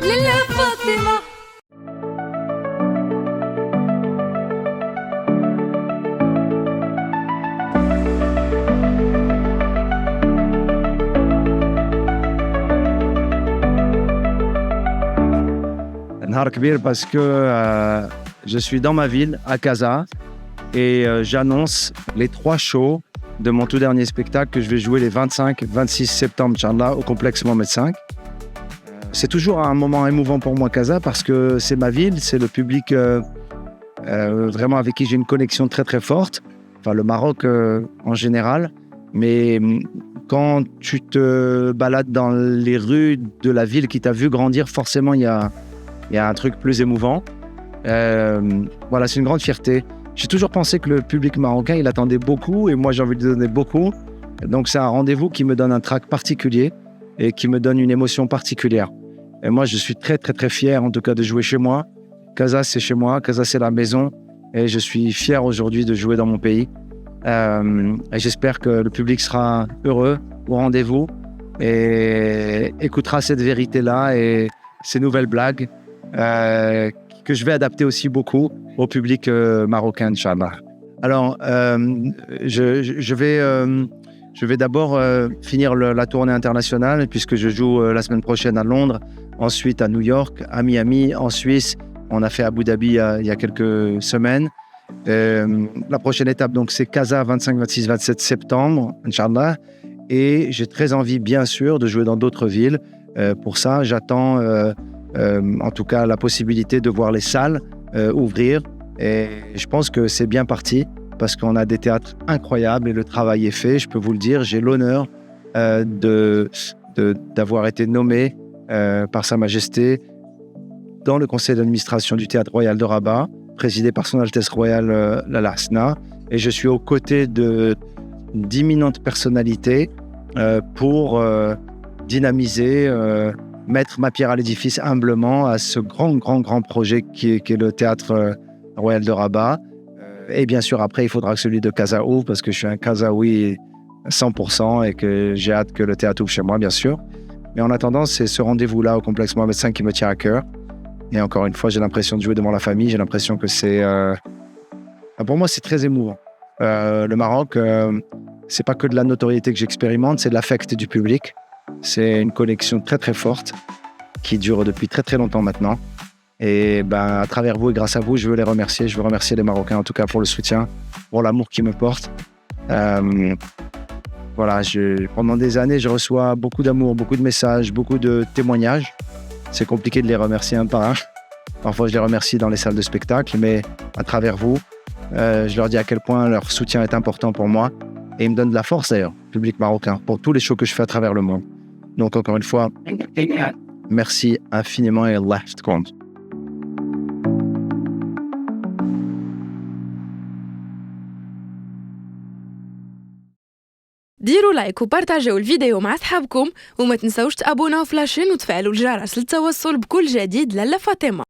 للا فاطمة. نهار كبير parce que je suis dans ma ville, à Casa, et j'annonce les 3 shows de mon tout dernier spectacle que je vais jouer les 25-26 septembre, Inch'Allah, au complexe Mohamed V. C'est toujours un moment émouvant pour moi, Casa, parce que c'est ma ville, c'est le public vraiment avec qui j'ai une connexion très très forte, enfin le Maroc en général, mais quand tu te balades dans les rues de la ville qui t'a vu grandir, forcément il y a un truc plus émouvant. Voilà, c'est une grande fierté. J'ai toujours pensé que le public marocain, il attendait beaucoup et moi, j'ai envie de donner beaucoup. Donc, c'est un rendez-vous qui me donne un trac particulier et qui me donne une émotion particulière. Et moi, je suis très, très, très fier, en tout cas, de jouer chez moi. Casa, c'est chez moi. Casa, c'est la maison. Et je suis fier aujourd'hui de jouer dans mon pays. Et j'espère que le public sera heureux au rendez-vous et écoutera cette vérité-là et ces nouvelles blagues que je vais adapter aussi beaucoup au public marocain, Inch'Allah. Alors, je vais d'abord finir la tournée internationale puisque je joue la semaine prochaine à Londres, ensuite à New York, à Miami, en Suisse. On a fait Abu Dhabi il y a quelques semaines. La prochaine étape, donc, c'est Casa, 25, 26, 27 septembre, Inch'Allah. Et j'ai très envie, bien sûr, de jouer dans d'autres villes. Pour ça, j'attends en tout cas la possibilité de voir les salles ouvrir. Et je pense que c'est bien parti parce qu'on a des théâtres incroyables et le travail est fait. Je peux vous le dire, j'ai l'honneur d'avoir été nommé par Sa Majesté dans le conseil d'administration du Théâtre Royal de Rabat, présidé par Son Altesse Royale Lala Hasna. Et je suis aux côtés d'imminentes personnalités pour dynamiser, mettre ma pierre à l'édifice humblement à ce grand projet qui est le Théâtre Royal de Rabat. Et bien sûr, après, il faudra que celui de Casa ouvre parce que je suis un Casaoui 100% et que j'ai hâte que le théâtre ouvre chez moi, bien sûr. Mais en attendant, c'est ce rendez-vous-là au complexe Mohamed V qui me tient à cœur. Et encore une fois, j'ai l'impression de jouer devant la famille. J'ai l'impression que c'est... Pour moi, c'est très émouvant. Le Maroc, c'est pas que de la notoriété que j'expérimente, c'est de l'affect du public. C'est une connexion très très forte qui dure depuis très très longtemps maintenant. Et à travers vous et grâce à vous, je veux les remercier. Je veux remercier les Marocains en tout cas pour le soutien, pour l'amour qu'ils me portent. Voilà, pendant des années, je reçois beaucoup d'amour, beaucoup de messages, beaucoup de témoignages. C'est compliqué de les remercier un par un. Parfois, je les remercie dans les salles de spectacle, mais à travers vous, je leur dis à quel point leur soutien est important pour moi. Et ils me donnent de la force d'ailleurs, public marocain, pour tous les shows que je fais à travers le monde. Donc encore une fois, merci infiniment et Allah compte. ديروا لايك وبارتاجيو الفيديو مع أصحابكم وما تنسوش تابوناو في لاشين وتفعلوا الجرس للتوصل بكل جديد لالا فاطمة.